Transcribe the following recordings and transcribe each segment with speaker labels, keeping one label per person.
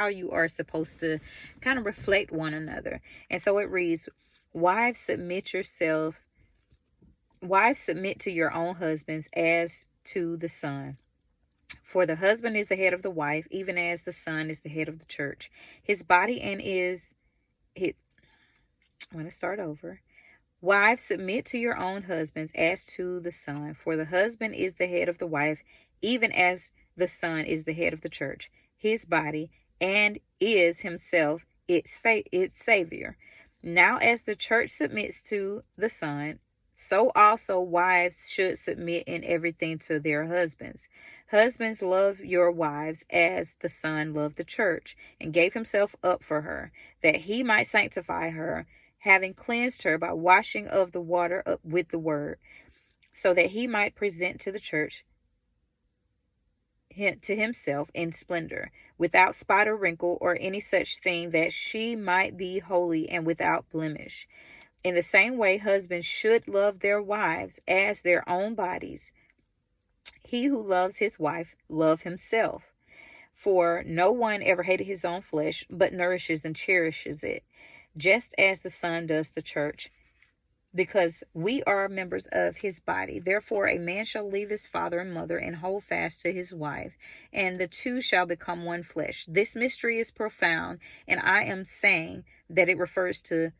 Speaker 1: how you are supposed to kind of reflect one another. And so it reads, Wives, submit yourselves. Wives, submit to your own husbands as to the Son. For the husband is the head of the wife, even as the Son is the head of the church, his body, and is his. I'm going to start over. Wives, submit to your own husbands as to the Son. For the husband is the head of the wife, even as the Son is the head of the church, his body, and is himself its Savior. Now, as the church submits to the Son, so also wives should submit in everything to their husbands. Husbands, love your wives as the Son loved the church and gave himself up for her, that he might sanctify her, having cleansed her by washing of the water up with the word, so that he might present to the church to himself in splendor, without spot or wrinkle or any such thing, that she might be holy and without blemish. In the same way, husbands should love their wives as their own bodies. He who loves his wife loves himself. For no one ever hated his own flesh, but nourishes and cherishes it, just as the Son does the church, because we are members of his body. Therefore, a man shall leave his father and mother and hold fast to his wife, and the two shall become one flesh. This mystery is profound, and I am saying that it refers to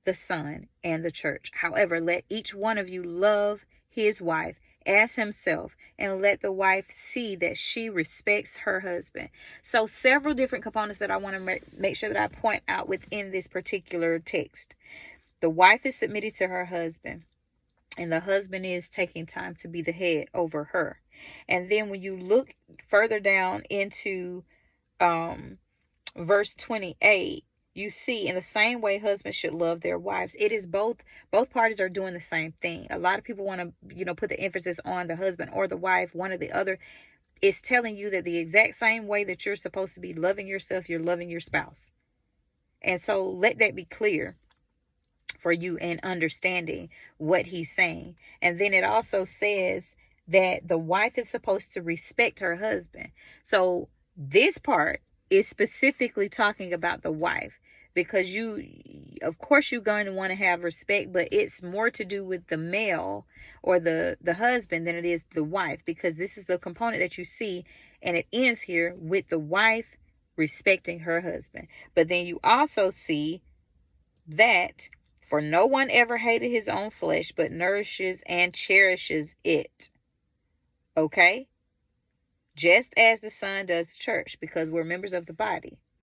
Speaker 1: the Son and the church. However, let each one of you love his wife as himself, and let the wife see that she respects her husband. So several different components that I want to make sure that I point out within this particular text. The wife is submitted to her husband, and the husband is taking time to be the head over her. And then when you look further down into verse 28, you see, in the same way husbands should love their wives. It is both parties are doing the same thing. A lot of people want to, put the emphasis on the husband or the wife, one or the other. It's telling you that the exact same way that you're supposed to be loving yourself, you're loving your spouse. And so let that be clear for you in understanding what he's saying. And then it also says that the wife is supposed to respect her husband. So this part is specifically talking about the wife, because of course you're going to want to have respect, but it's more to do with the male or the husband than it is the wife, because this is the component that you see, and it ends here with the wife respecting her husband. But then you also see that for no one ever hated his own flesh, but nourishes and cherishes it. Okay? Just as the Son does the church, because we're members of the body.